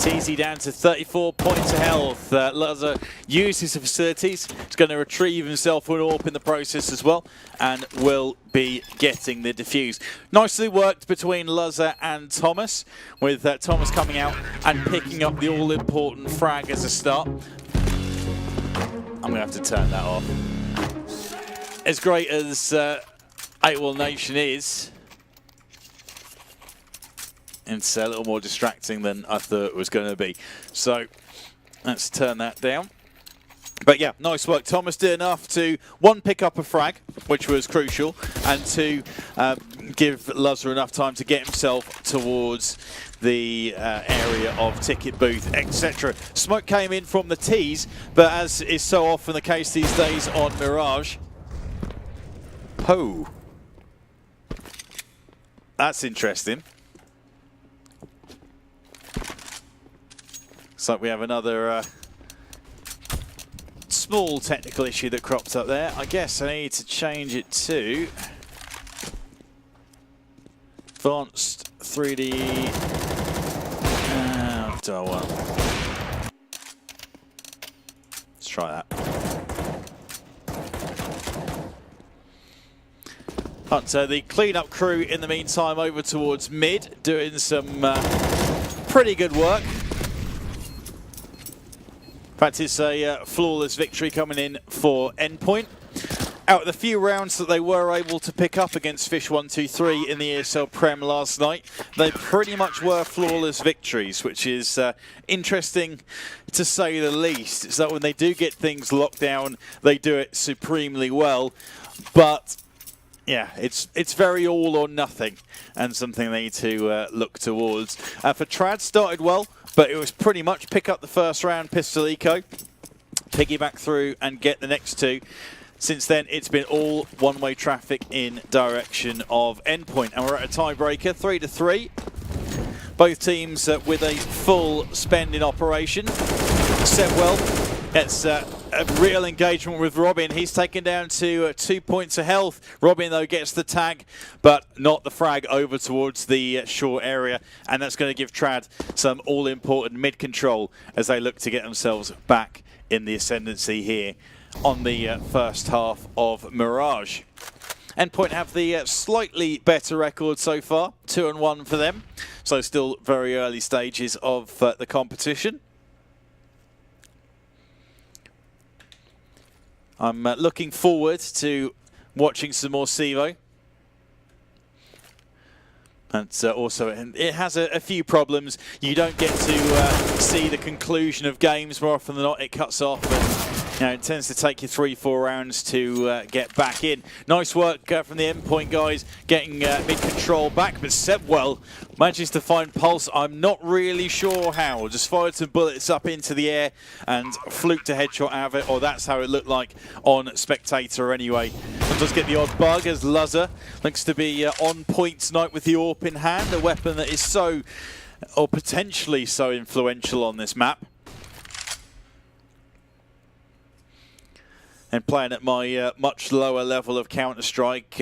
TZ down to 34 points of health. Lazar uses the facilities. He's going to retrieve himself an AWP in the process as well, and will be getting the defuse. Nicely worked between Lazar and Thomas, with Thomas coming out and picking up the all-important frag as a start. I'm going to have to turn that off. As great as AWOL Nation is, it's a little more distracting than I thought it was going to be. So let's turn that down. But yeah, nice work. Thomas did enough to, one, pick up a frag, which was crucial, and two, give Lazar enough time to get himself towards the area of ticket booth, etc. Smoke came in from the T's, but as is so often the case these days on Mirage, oh, that's interesting. So we have another small technical issue that cropped up there. I guess I need to change it to advanced 3D. Do I want? Let's try that. But the cleanup crew in the meantime over towards mid, doing some pretty good work. In fact, it's a flawless victory coming in for Endpoint. Out of the few rounds that they were able to pick up against Fish 123 in the ESL Prem last night, they pretty much were flawless victories, which is interesting to say the least. It's that when they do get things locked down, they do it supremely well. But yeah, it's very all or nothing, and something they need to look towards. For Trad, started well, but it was pretty much pick up the first round, pistol eco, piggyback through and get the next two. Since then, it's been all one-way traffic in direction of Endpoint, and we're at a tiebreaker, 3-3. Both teams with a full spend in operation. CEVO-M gets a real engagement with Robin. He's taken down to 2 points of health. Robin, though, gets the tag, but not the frag over towards the short area. And that's going to give Trad some all-important mid-control as they look to get themselves back in the ascendancy here on the first half of Mirage. Endpoint have the slightly better record so far, 2-1 for them. So still very early stages of the competition. I'm looking forward to watching some more CEVO. And also, it has a few problems. You don't get to see the conclusion of games. More often than not, it cuts off. And, it tends to take you 3-4 rounds to get back in. Nice work from the Endpoint guys, getting mid-control back. But CEVO-M manages to find Pulse. I'm not really sure how. Just fired some bullets up into the air and fluked a headshot out of it. Or that's how it looked like on Spectator anyway. Sometimes get the odd bug as Lazar looks to be on point tonight with the AWP in hand. A weapon that is so, or potentially so, influential on this map. And playing at my much lower level of Counter-Strike,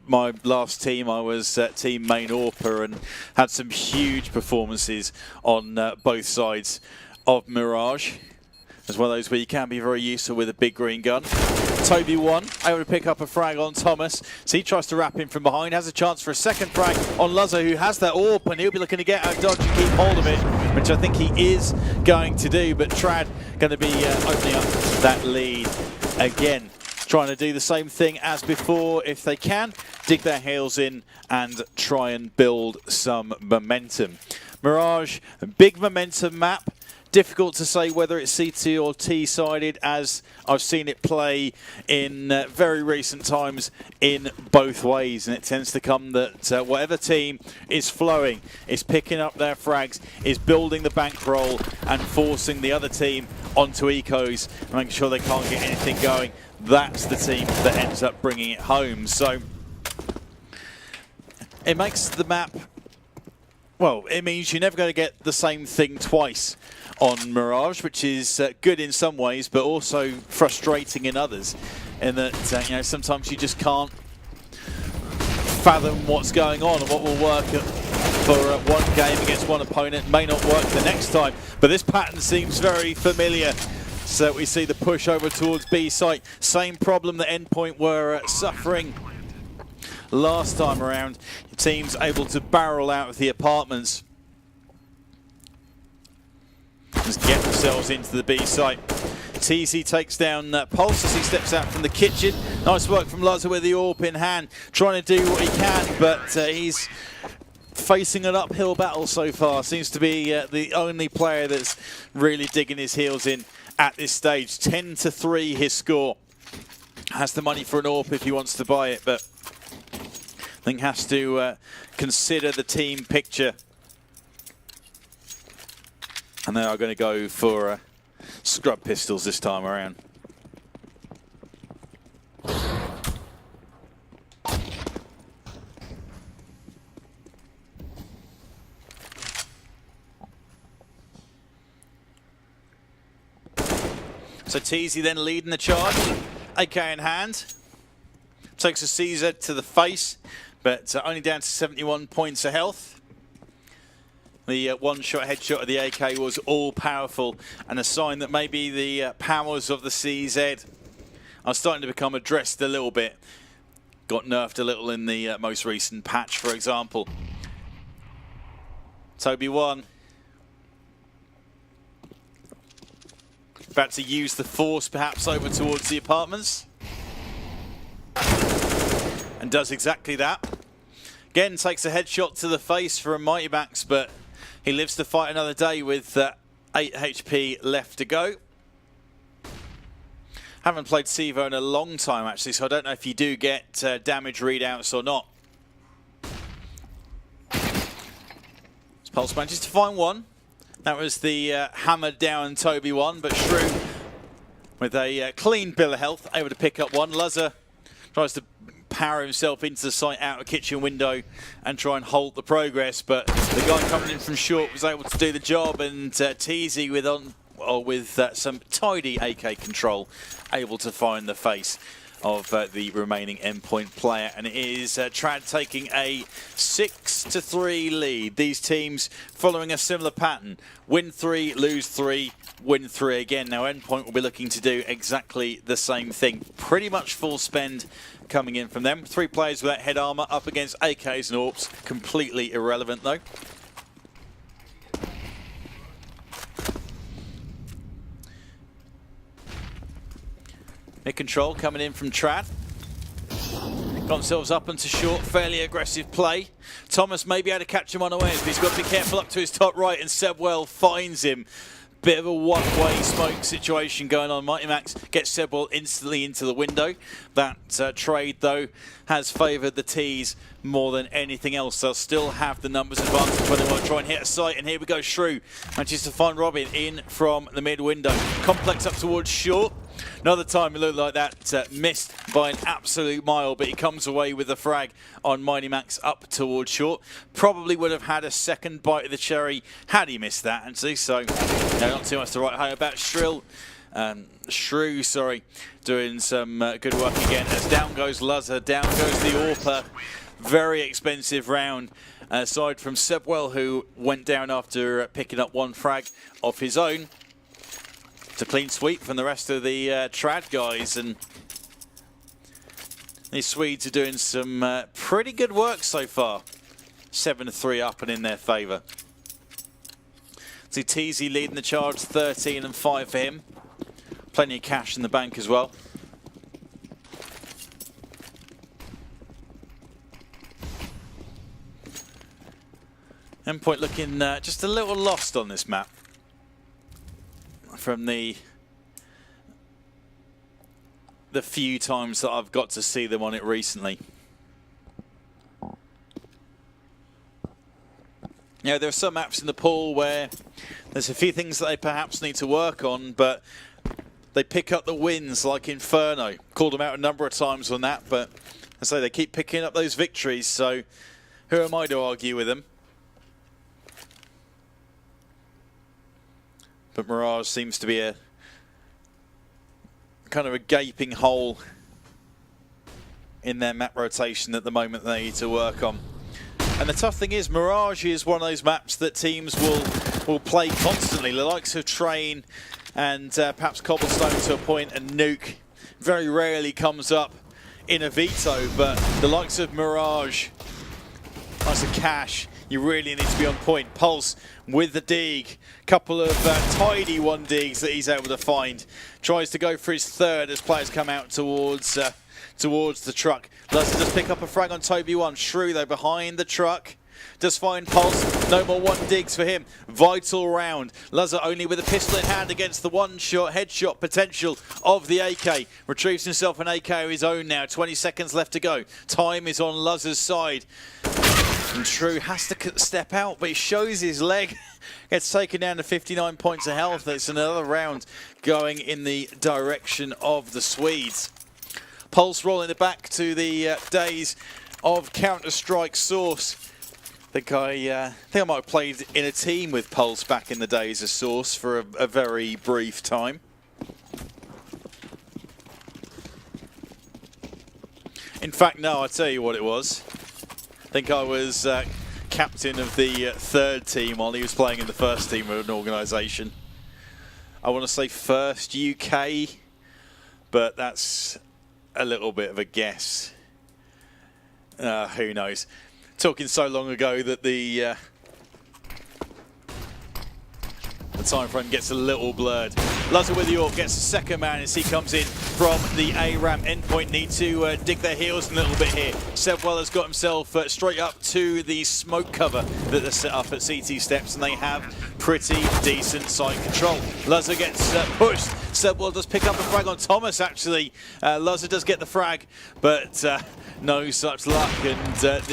my last team, I was team main AWPer and had some huge performances on both sides of Mirage. As one of those where you can be very useful with a big green gun. Toby won, able to pick up a frag on Thomas. So he tries to wrap him from behind, has a chance for a second frag on Lazar, who has that AWP, and he'll be looking to get out dodge and keep hold of it, which I think he is going to do. But Trad going to be opening up that lead again. Trying to do the same thing as before if they can. Dig their heels in and try and build some momentum. Mirage, a big momentum map. Difficult to say whether it's CT or T-sided, as I've seen it play in very recent times in both ways, and it tends to come that whatever team is flowing, is picking up their frags, is building the bankroll and forcing the other team onto ecos and making sure they can't get anything going. That's the team that ends up bringing it home. So it makes the map, well, it means you're never going to get the same thing twice on Mirage, which is good in some ways, but also frustrating in others. In that sometimes you just can't fathom what's going on and what will work at for one game against one opponent. May not work the next time, but this pattern seems very familiar. So we see the push over towards B site. Same problem that Endpoint were suffering last time around. Teams able to barrel out of the apartments. Just get themselves into the B site. TZ takes down Pulse as he steps out from the kitchen. Nice work from Luzza with the AWP in hand, trying to do what he can, but he's facing an uphill battle so far. Seems to be the only player that's really digging his heels in at this stage. 10-3 his score. Has the money for an AWP if he wants to buy it, but I think has to consider the team picture. And they are going to go for scrub pistols this time around. So TZ then leading the charge, AK in hand. Takes a CZ to the face, but only down to 71 points of health. The one-shot headshot of the AK was all-powerful, and a sign that maybe the powers of the CZ are starting to become addressed a little bit. Got nerfed a little in the most recent patch, for example. Toby 1. About to use the force perhaps over towards the apartments. And does exactly that. Again, takes a headshot to the face for a Mighty Max, but he lives to fight another day with 8 HP left to go. Haven't played CEVO in a long time, actually, so I don't know if you do get damage readouts or not. Pulse manages to find one. That was the hammered down Toby 1, but Shrew with a clean bill of health, able to pick up one. Luzza tries to power himself into the site out a kitchen window and try and halt the progress, but the guy coming in from short was able to do the job, and TZ with some tidy AK control able to find the face of the remaining Endpoint player, and it is Trad taking a 6-3 lead. These teams following a similar pattern: win 3, lose 3, win 3 again. Now Endpoint will be looking to do exactly the same thing. Pretty much full spend coming in from them. 3 players without head armor up against AKs and AWPs. Completely irrelevant though. Mid control coming in from Trad. Got themselves up into short, fairly aggressive play. Thomas may be able to catch him unawares, but he's got to be careful up to his top right, and Sebwell finds him. Bit of a one-way smoke situation going on. Mighty Max gets Sebwell instantly into the window. That trade, though, has favoured the T's more than anything else. They'll still have the numbers advantage when they want to try and hit a site. And here we go, Shrew manages to find Robin in from the mid window. Complex up towards short. Another time it looked like that missed by an absolute mile, but he comes away with the frag on Mighty Max up towards short. Probably would have had a second bite of the cherry had he missed that, actually. So not too much to write home about. Shrew, sorry, doing some good work again. As down goes Luzza, down goes the AWPer. Very expensive round. Aside from Sebwell, who went down after picking up one frag of his own. It's a clean sweep from the rest of the Trad guys, and these Swedes are doing some pretty good work so far. 7-3 up and in their favour. See TZ leading the charge, 13 and 5 for him. Plenty of cash in the bank as well. Endpoint looking just a little lost on this map from the few times that I've got to see them on it recently. Yeah, there are some maps in the pool where there's a few things that they perhaps need to work on, but they pick up the wins, like Inferno. Called them out a number of times on that, but I say they keep picking up those victories, so who am I to argue with them? But Mirage seems to be a kind of a gaping hole in their map rotation at the moment they need to work on. And the tough thing is, Mirage is one of those maps that teams will play constantly. The likes of Train and perhaps Cobblestone to a point, and Nuke very rarely comes up in a veto, but the likes of Mirage, likes of Cash, you really need to be on point. Pulse with the dig, couple of tidy one digs that he's able to find. Tries to go for his third as players come out towards the truck. Does just pick up a frag on Toby1. Shrew though behind the truck. Does find Pulse. No more one digs for him. Vital round. Lazar only with a pistol in hand against the one-shot headshot potential of the AK. Retrieves himself an AK of his own now. 20 seconds left to go. Time is on Lazar's side. And Shrew has to step out, but he shows his leg. Gets taken down to 59 points of health. It's another round going in the direction of the Swedes. Pulse rolling it back to the days of Counter-Strike Source. I think I might have played in a team with Pulse back in the days of Source for a very brief time. In fact, no, I'll tell you what it was. I think I was captain of the third team while he was playing in the first team of an organisation. I want to say First UK, but that's a little bit of a guess. Who knows? Talking so long ago that the time frame gets a little blurred. Lazar with the AWP gets the second man as he comes in from the A ramp. Endpoint need to dig their heels a little bit here. CEVO-M has got himself straight up to the smoke cover that they're set up at CT steps, and they have pretty decent site control. Lazar gets pushed. CEVO-M does pick up a frag on Thomas, actually. Lazar does get the frag, but no such luck, and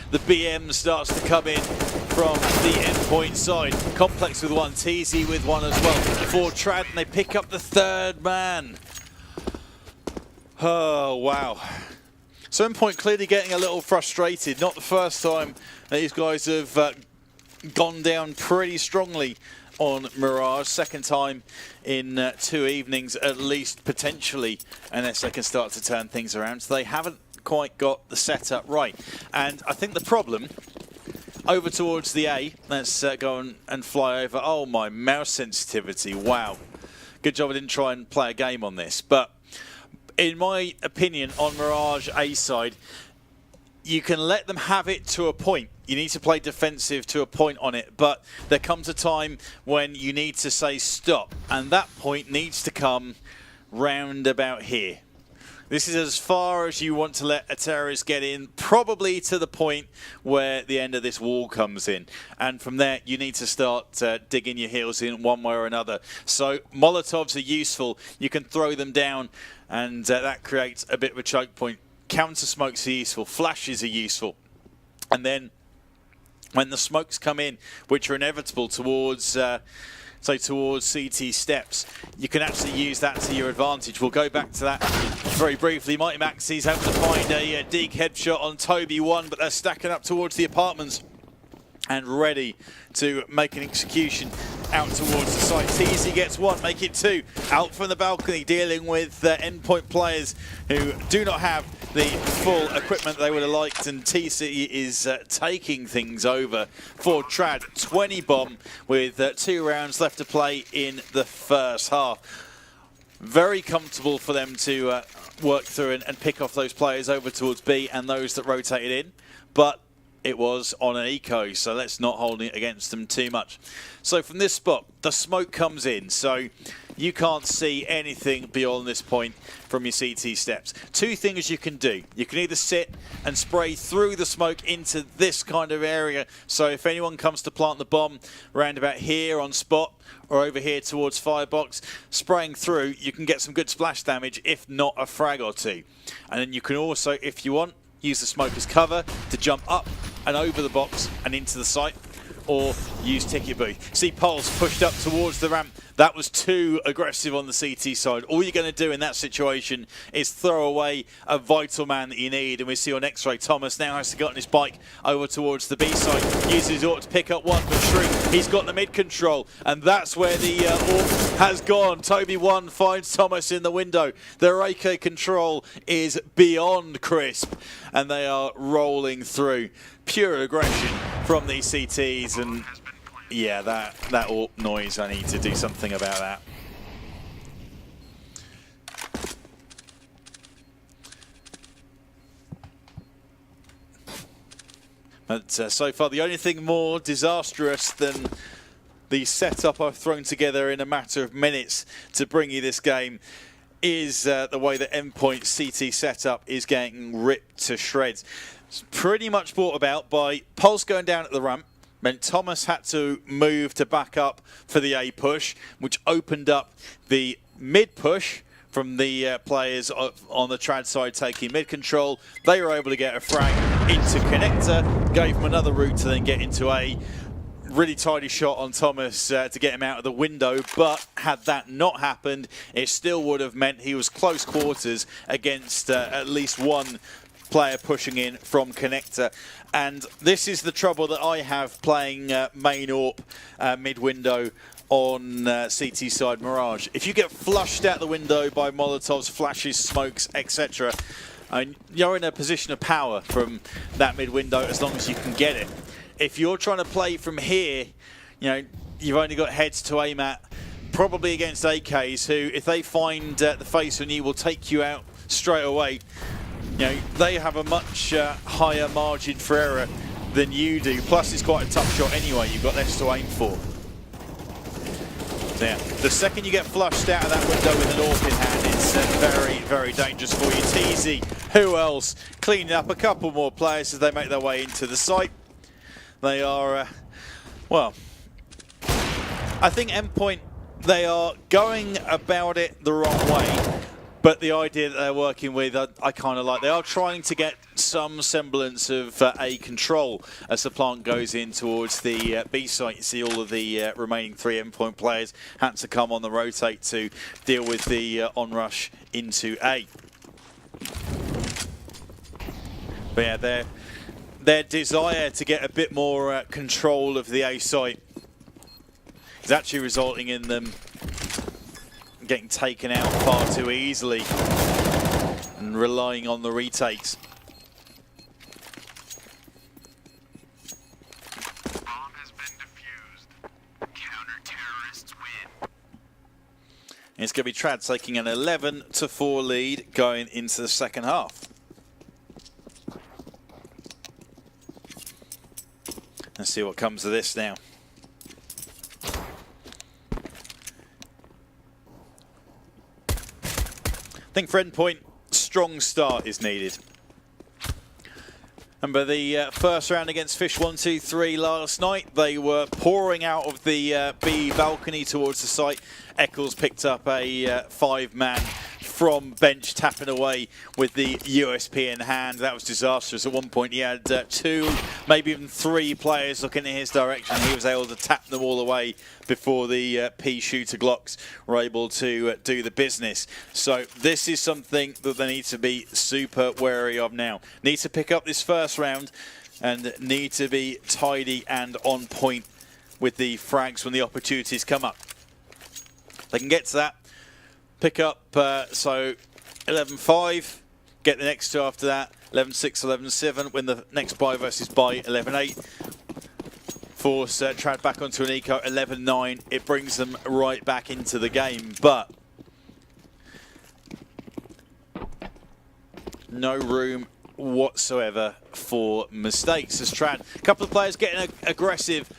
the BM starts to come in from the Endpoint side. Complex with one, TZ with one as well. For Trad, and they pick up the third man. Oh, wow. So Endpoint clearly getting a little frustrated. Not the first time these guys have gone down pretty strongly on Mirage. Second time in 2 evenings at least, potentially, unless they can start to turn things around. So they haven't quite got the setup right. And I think the problem over towards the A, let's go and fly over. Oh, my mouse sensitivity, wow. Good job I didn't try and play a game on this. But in my opinion, on Mirage A side, you can let them have it to a point. You need to play defensive to a point on it, but there comes a time when you need to say stop, and that point needs to come round about here. This is as far as you want to let a terrorist get in, probably to the point where the end of this wall comes in. And from there, you need to start digging your heels in one way or another. So Molotovs are useful. You can throw them down, and that creates a bit of a choke point. Counter smokes are useful. Flashes are useful. And then when the smokes come in, which are inevitable towards towards CT steps, you can actually use that to your advantage. We'll go back to that very briefly. Mighty Maxi's having to find a dig headshot on Toby1, but they're stacking up towards the apartments and ready to make an execution out towards the site. TZ gets one, make it two. Out from the balcony, dealing with Endpoint players who do not have the full equipment they would have liked, and TC is taking things over for Trad. 20 bomb with 2 rounds left to play in the first half. Very comfortable for them to work through and pick off those players over towards B and those that rotated in, but it was on an eco, so let's not hold it against them too much. So from this spot, the smoke comes in, so you can't see anything beyond this point from your CT steps. 2 things you can do. You can either sit and spray through the smoke into this kind of area, so if anyone comes to plant the bomb around about here on spot, or over here towards firebox, spraying through, you can get some good splash damage, if not a frag or 2. And then you can also, if you want, use the smoke as cover to jump up and over the box and into the site, or use ticket booth. See Pulse pushed up towards the ramp. That was too aggressive on the CT side. All you're going to do in that situation is throw away a vital man that you need. And we see on X-Ray, Thomas now has to get on his bike over towards the B side. Uses his AWP to pick up one, but Shrew, he's got the mid control. And that's where the AWP has gone. Toby 1 finds Thomas in the window. Their AK control is beyond crisp. And they are rolling through. Pure aggression from these CTs. And yeah, that AWP noise, I need to do something about that. But so far, the only thing more disastrous than the setup I've thrown together in a matter of minutes to bring you this game is the way that Endpoint CT setup is getting ripped to shreds. It's pretty much brought about by Pulse going down at the ramp. Meant Thomas had to move to back up for the A push, which opened up the mid push from the players on the trad side taking mid control. They were able to get a frag into connector, gave them another route to then get into A. Really tidy shot on Thomas to get him out of the window, but had that not happened, it still would have meant he was close quarters against at least one player pushing in from connector. And this is the trouble that I have playing main AWP mid-window on CT side Mirage. If you get flushed out the window by Molotovs, flashes, smokes, etc., you're in a position of power from that mid-window as long as you can get it. If you're trying to play from here, you know, you've only got heads to aim at, probably against AKs who, if they find the face on you, will take you out straight away. You know, they have a much higher margin for error than you do. Plus, it's quite a tough shot anyway. You've got less to aim for. Now, the second you get flushed out of that window with an AWP in hand, it's very, very dangerous for you. TZ, who else? Cleaning up a couple more players as they make their way into the site. They are, well, I think Endpoint, they are going about it the wrong way. But the idea that they're working with, I kind of like. They are trying to get some semblance of A control as the plant goes in towards the B site. You see all of the remaining 3 Endpoint players had to come on the rotate to deal with the onrush into A. But yeah, their desire to get a bit more control of the A site is actually resulting in them getting taken out far too easily and relying on the retakes. Bomb has been defused. Counter-terrorists win. It's going to be Trad taking an 11-4 lead going into the second half. Let's see what comes of this now. I think for Endpoint, strong start is needed. Remember the first round against Fish 1-2-3 last night, they were pouring out of the B balcony towards the site. Eccles picked up a 5-man from bench, tapping away with the USP in hand. That was disastrous. At one point he had 2, maybe even 3 players looking in his direction. He was able to tap them all away before the P shooter Glocks were able to do the business. So this is something that they need to be super wary of now. Need to pick up this first round and need to be tidy and on point with the frags when the opportunities come up. They can get to that. Pick up, so 11-5, get the next 2 after that, 11-6, 11-7, win the next buy versus buy, 11-8. Force Trad back onto an eco, 11-9. It brings them right back into the game, but no room whatsoever for mistakes. As Trad, a couple of players getting aggressive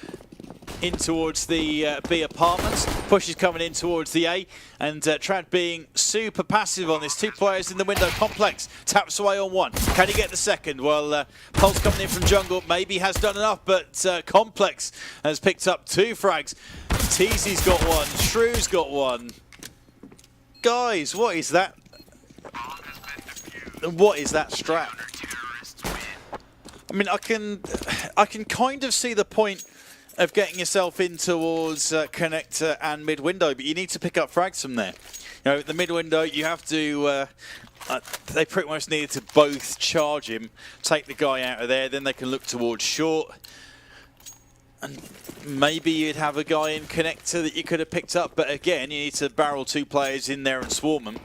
in towards the B apartments. Push is coming in towards the A, and Trad being super passive on this. 2 players in the window. Complex taps away on 1. Can he get the second? Well, Pulse coming in from jungle maybe has done enough, but Complex has picked up 2 frags. TZ's got 1. Shrew's got 1. Guys, what is that? What is that strat? I mean, I can kind of see the point of getting yourself in towards connector and mid window, but you need to pick up frags from there. You know, the mid window, you have to. They pretty much needed to both charge him, take the guy out of there, then they can look towards short. And maybe you'd have a guy in connector that you could have picked up, but again, you need to barrel 2 players in there and swarm them.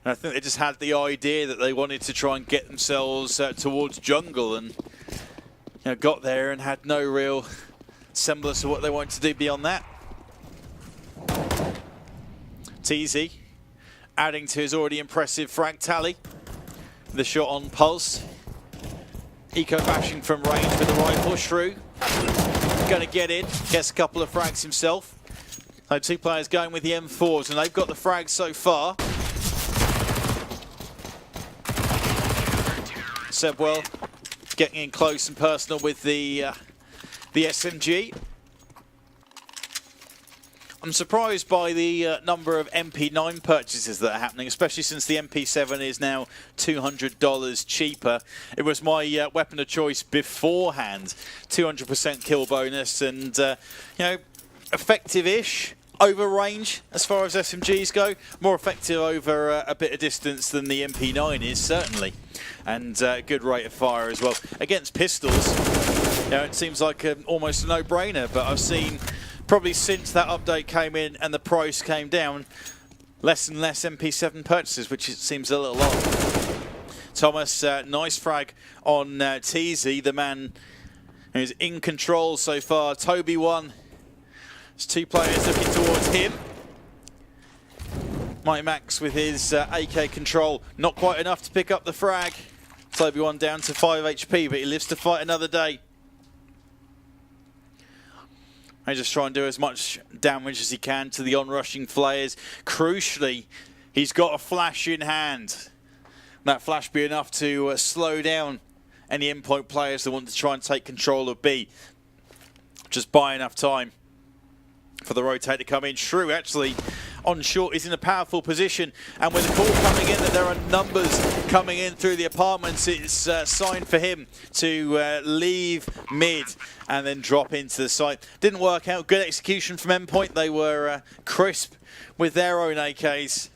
And I think they just had the idea that they wanted to try and get themselves towards jungle, and got there and had no real semblance of what they wanted to do beyond that. TZ adding to his already impressive frag tally. The shot on pulse. Eco bashing from range with the rifle. Shrew gonna get in, gets a couple of frags himself. So 2 players going with the M4s, and they've got the frags so far. CEVO-M getting in close and personal with the SMG. I'm surprised by the number of MP9 purchases that are happening, especially since the MP7 is now $200 cheaper. It was my weapon of choice beforehand. 200% kill bonus, and effective-ish over range as far as SMGs go. More effective over a bit of distance than the MP9 is, certainly. And good rate of fire as well. Against pistols, it seems like almost a no-brainer, but I've seen, probably since that update came in and the price came down, less and less MP7 purchases, which seems a little odd. Thomas, nice frag on TZ, the man who's in control so far. Toby won. There's 2 players looking towards him. Mighty Max with his AK control, not quite enough to pick up the frag. Toby won down to 5 HP, but he lives to fight another day. I just try and do as much damage as he can to the onrushing players. Crucially, he's got a flash in hand. That flash be enough to slow down any endpoint players that want to try and take control of B. Just buy enough time for the rotate to come in. Shrew actually on short is in a powerful position, and with a call coming in that there are numbers coming in through the apartments, it's a sign for him to leave mid and then drop into the site. Didn't work out. Good execution from Endpoint. They were crisp with their own AKs.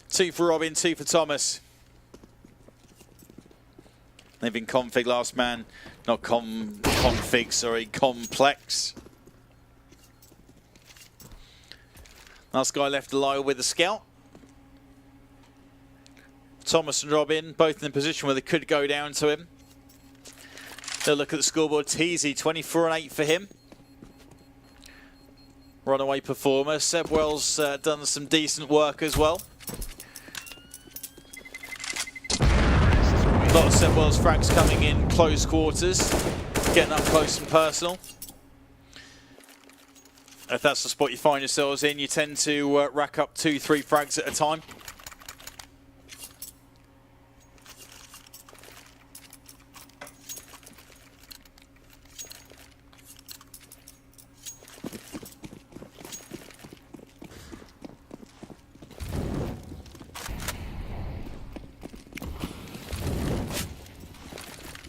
2 for Robin, 2 for Thomas. They've been config last man, not config, sorry, complex. Last guy left alive with the scout. Thomas and Robin both in a position where they could go down to him. They'll look at the scoreboard. TZ 24 and 8 for him. Runaway performer. CEVO-M's done some decent work as well. A lot of CEVO-M's frags coming in close quarters, getting up close and personal. If that's the spot you find yourselves in, you tend to rack up 2-3 frags at a time.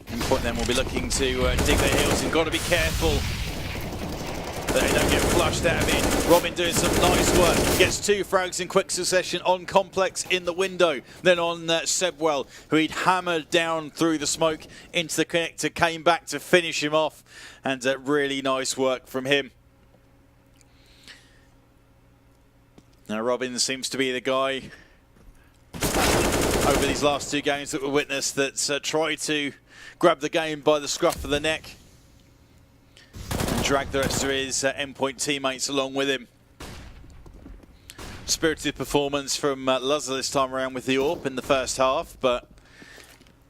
Endpoint then will be looking to dig their heels, and got to be careful they don't get flushed out of it. Robin doing some nice work. Gets 2 frags in quick succession on Complex in the window. Then on CEVO-M, who he'd hammered down through the smoke into the connector, came back to finish him off. And really nice work from him. Now Robin seems to be the guy over these last 2 games that we witnessed that's tried to grab the game by the scruff of the neck. Drag the rest of his Endpoint teammates along with him. Spirited performance from Luzza this time around with the AWP in the first half, but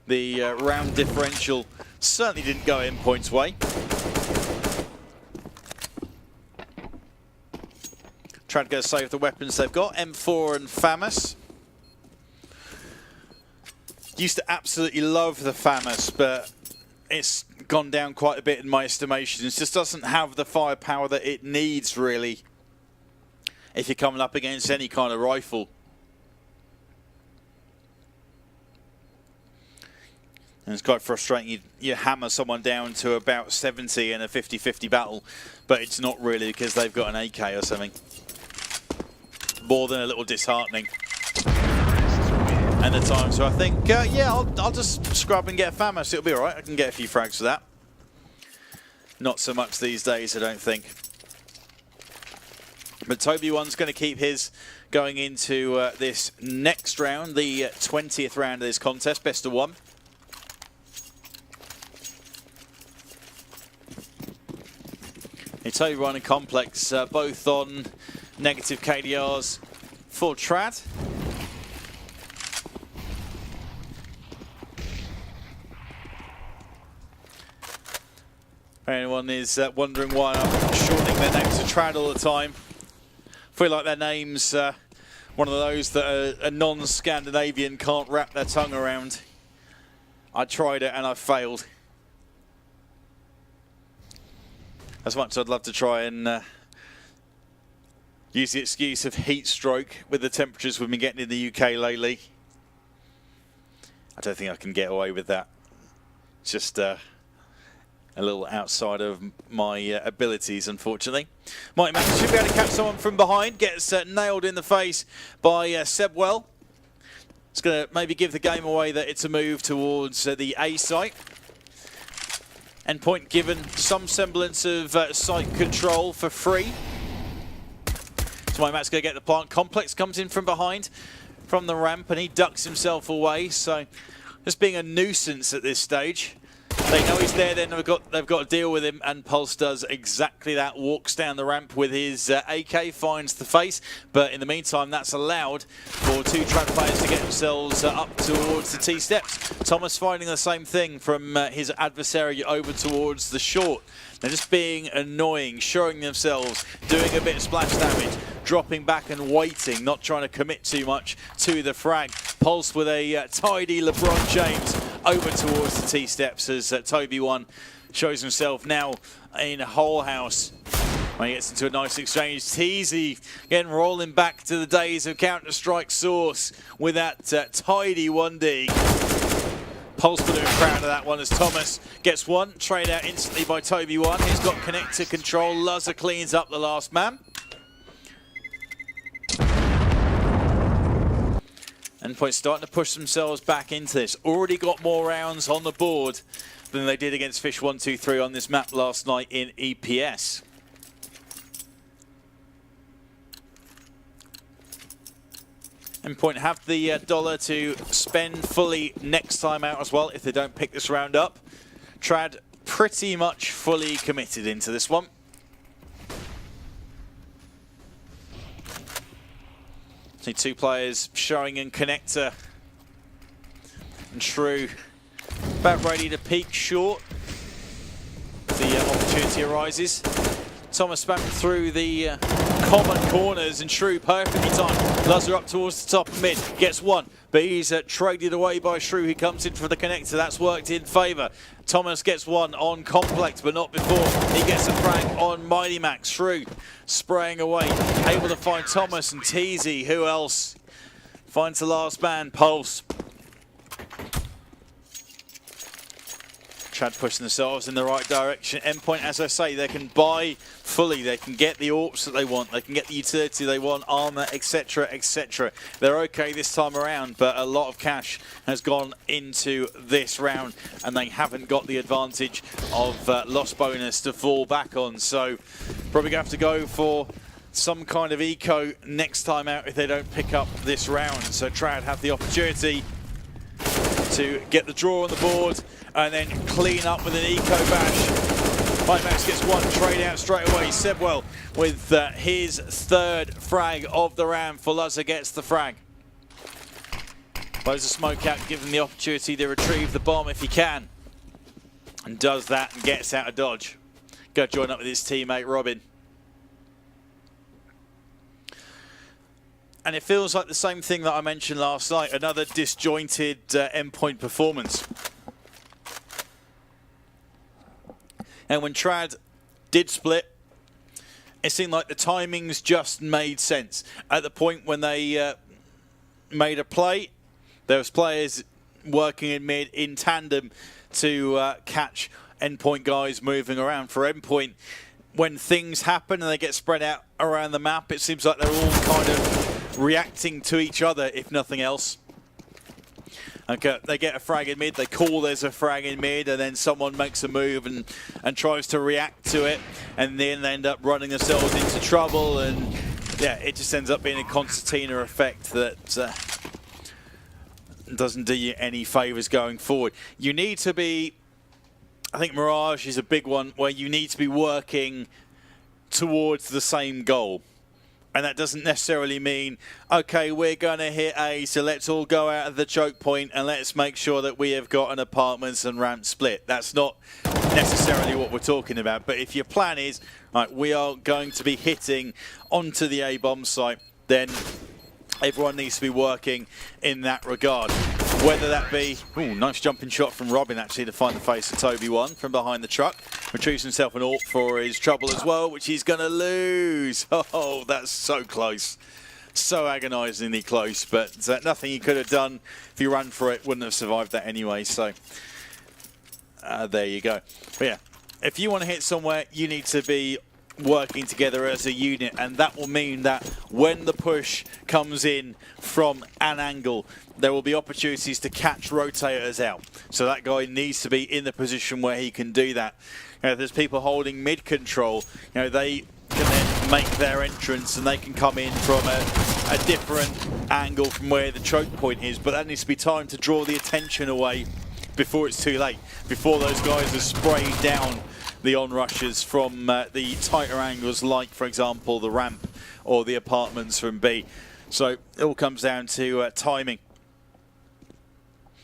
the round differential certainly didn't go Endpoint's way. Trying to go save the weapons they've got, M4 and FAMAS. Used to absolutely love the FAMAS, but it's gone down quite a bit in my estimation. It just doesn't have the firepower that it needs, really, if you're coming up against any kind of rifle. And it's quite frustrating. You hammer someone down to about 70 in a 50-50 battle, but it's not really because they've got an AK or something. More than a little disheartening at the time. So I think, yeah, I'll just scrub and get FAMAS. It'll be all right. I can get a few frags for that. Not so much these days, I don't think. But Toby1's going to keep his going into this next round, the 20th round of this contest, best of one. Toby1 and Complex both on negative KDRs for Trad. If anyone is wondering why I'm shortening their names to Trad all the time, I feel like their name's one of those that a non-Scandinavian can't wrap their tongue around. I tried it and I failed. As much as I'd love to try and use the excuse of heat stroke with the temperatures we've been getting in the UK lately, I don't think I can get away with that. It's just a little outside of my abilities, unfortunately. Mighty Max should be able to catch someone from behind. Gets nailed in the face by CEVO-M. It's going to maybe give the game away that it's a move towards the A site. Endpoint given some semblance of site control for free. So Mighty Max going to get the plant. Complex comes in from behind from the ramp and he ducks himself away. So just being a nuisance at this stage. They know he's there, then they've got to deal with him, and Pulse does exactly that. Walks down the ramp with his AK, finds the face, but in the meantime, that's allowed for two Trad players to get themselves up towards the T-steps. Thomas finding the same thing from his adversary over towards the short. They're just being annoying, showing themselves, doing a bit of splash damage, dropping back and waiting, not trying to commit too much to the frag. Pulse with a tidy LeBron James over towards the T-steps as Toby1 shows himself now in a whole house. When he gets into a nice exchange, Teasy again rolling back to the days of Counter-Strike Source with that tidy 1D. Pulse would have been proud of that one as Thomas gets one, trade out instantly by Toby1. He's got connector control. Luzza cleans up the last man. Endpoint starting to push themselves back into this. Already got more rounds on the board than they did against Fish 123 on this map last night in EPS. Endpoint have the dollar to spend fully next time out as well if they don't pick this round up. Trad pretty much fully committed into this one. See two players showing in connector. And Shrew about ready to peek short. The opportunity arises. Thomas spamming through the common corners and Shrew perfectly timed. Luzza up towards the top of mid, gets one, but he's traded away by Shrew, who comes in for the connector. That's worked in favour. Thomas gets one on Complex, but not before he gets a frag on Mighty Max. Shrew spraying away, able to find Thomas and Teasy. Who else? Finds the last man, Pulse. Trad pushing themselves in the right direction. Endpoint, as I say, they can buy fully. They can get the AWPs that they want. They can get the utility they want, armor, etc., etc. They're okay this time around, but a lot of cash has gone into this round, and they haven't got the advantage of loss bonus to fall back on. So probably going to have to go for some kind of eco next time out if they don't pick up this round. So Trad have the opportunity to get the draw on the board and then clean up with an eco bash. Mighty Max gets one, trade out straight away. CEVO-M with his third frag of the round. For Luzza gets the frag. Blows the smoke out, give him the opportunity to retrieve the bomb if he can. And does that and gets out of dodge. Go join up with his teammate Robin. And it feels like the same thing that I mentioned last night, another disjointed Endpoint performance. And when Trad did split, it seemed like the timings just made sense. At the point when they made a play, there was players working in mid in tandem to catch Endpoint guys moving around. For Endpoint, when things happen and they get spread out around the map, it seems like they're all kind of reacting to each other, if nothing else. Okay, they get a frag in mid, they call there's a frag in mid, and then someone makes a move and tries to react to it, and then they end up running themselves into trouble, and yeah, it just ends up being a concertina effect that doesn't do you any favours going forward. You need to be, I think Mirage is a big one, where you need to be working towards the same goal. And that doesn't necessarily mean, okay, we're going to hit A, so let's all go out of the choke point and let's make sure that we have got an apartments and ramp split. That's not necessarily what we're talking about. But if your plan is, right, we are going to be hitting onto the A bomb site, then everyone needs to be working in that regard. Whether that be, ooh, nice jumping shot from Robin actually to find the face of Toby1 from behind the truck. Retrieves himself an ult for his trouble as well, which he's going to lose. Oh, that's so close. So agonisingly close, but nothing he could have done if he ran for it. Wouldn't have survived that anyway, so there you go. But yeah, if you want to hit somewhere, you need to be working together as a unit, and that will mean that when the push comes in from an angle, there will be opportunities to catch rotators out. So that guy needs to be in the position where he can do that. You know, there's people holding mid control, you know, they can then make their entrance and they can come in from a different angle from where the choke point is, but that needs to be time to draw the attention away before it's too late, before those guys are sprayed down the on-rushers from the tighter angles, like, for example, the ramp or the apartments from B. So it all comes down to timing.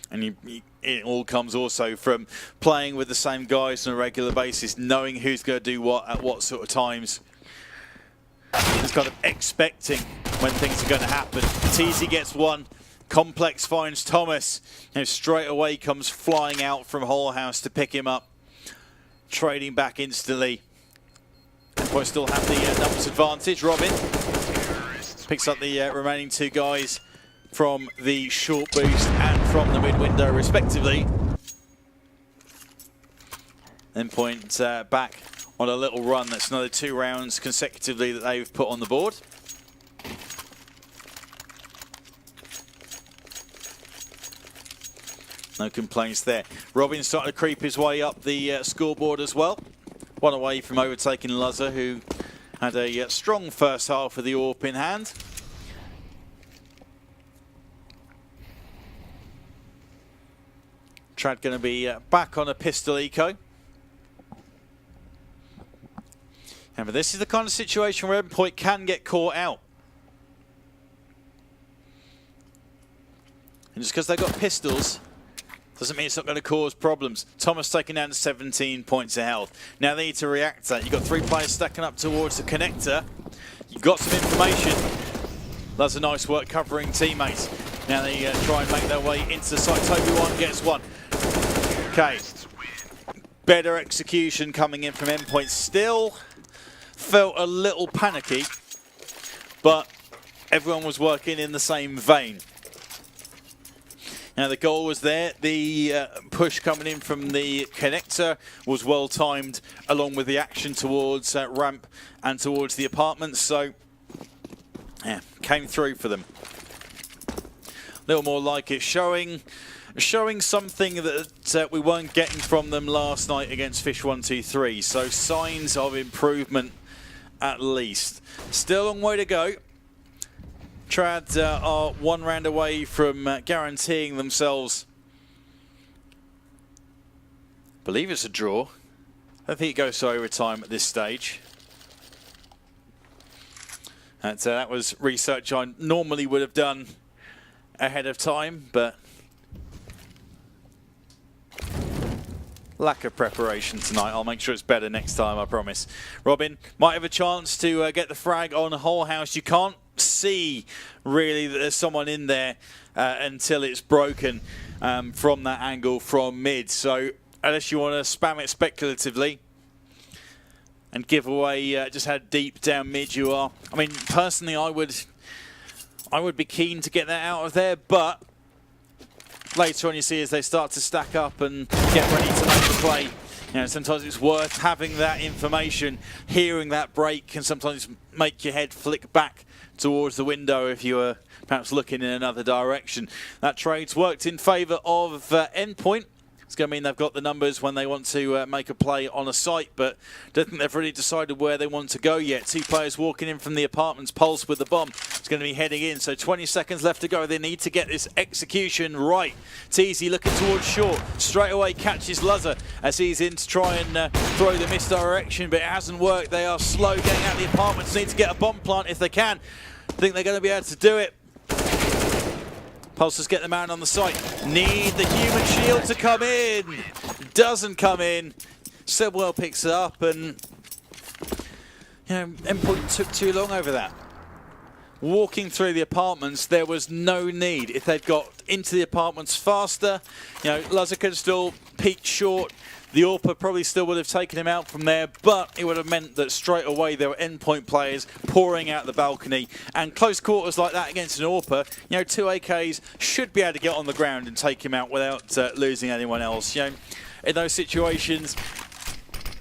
And it all comes also from playing with the same guys on a regular basis, knowing who's going to do what at what sort of times. Just kind of expecting when things are going to happen. Teasy gets one. Complex finds Thomas. You know, straight away comes flying out from Whole House to pick him up. Trading back instantly. Endpoint still have the numbers advantage. Robin picks up the remaining two guys from the short boost and from the mid window respectively. Endpoint back on a little run. That's another 2 rounds consecutively that they've put on the board. No complaints there. Robin starting to creep his way up the scoreboard as well. One away from overtaking Luzzer, who had a strong first half with the AWP in hand. Trad going to be back on a pistol eco. And but this is the kind of situation where Endpoint can get caught out. And just because they've got pistols doesn't mean it's not going to cause problems. Thomas taking down to 17 points of health. Now they need to react to that. You've got 3 players stacking up towards the connector. You've got some information. That's a nice work covering teammates. Now they try and make their way into the site. Toby1 gets one. Okay. Better execution coming in from Endpoint. Still felt a little panicky, but everyone was working in the same vein. Now the goal was there. The push coming in from the connector was well timed, along with the action towards ramp and towards the apartments. So yeah, came through for them. A little more like it, showing something that we weren't getting from them last night against Fish 123. So signs of improvement at least. Still a long way to go. Trad are 1 round away from guaranteeing themselves, I believe it's a draw. I don't think it goes to overtime at this stage. And that was research I normally would have done ahead of time, but lack of preparation tonight. I'll make sure it's better next time, I promise. Robin might have a chance to get the frag on Whole House. You can't see really that there's someone in there until it's broken from that angle from mid. So unless you want to spam it speculatively and give away just how deep down mid you are. I mean, personally, I would be keen to get that out of there, but later on you see as they start to stack up and get ready to make a play. You know, sometimes it's worth having that information, hearing that break can sometimes make your head flick back towards the window if you were perhaps looking in another direction. That trade's worked in favour of Endpoint. It's going to mean they've got the numbers when they want to make a play on a site, but don't think they've really decided where they want to go yet. 2 players walking in from the apartments, Pulse with the bomb. It's going to be heading in, so 20 seconds left to go. They need to get this execution right. TZ looking towards short, straight away catches Luzzer as he's in to try and throw the misdirection, but it hasn't worked. They are slow getting out of the apartments, need to get a bomb plant if they can. Think they're going to be able to do it. Pulsers get the man on the site. Need the human shield to come in. Doesn't come in. CEVO-M picks it up, and you know, Endpoint took too long over that. Walking through the apartments, there was no need. If they'd got into the apartments faster, you know, Luzzer could still peek short. The AWPer probably still would have taken him out from there, but it would have meant that straight away there were Endpoint players pouring out the balcony. And close quarters like that against an AWPer, you know, 2 AKs should be able to get on the ground and take him out without losing anyone else. You know, in those situations,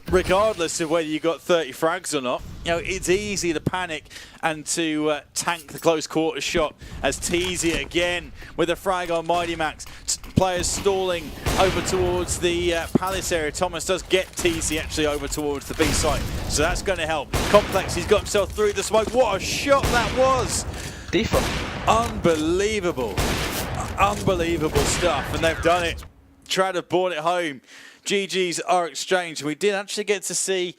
regardless of whether you got 30 frags or not, you know, it's easy to panic and to tank the close quarter shot as TZ again with a frag on Mighty Max. Players stalling over towards the Palace area. Thomas does get TZ actually over towards the B site, so that's going to help. Complex, he's got himself through the smoke. What a shot that was! Defo. Unbelievable. Unbelievable stuff, and they've done it. Trad have brought it home. GGs are exchanged. We did actually get to see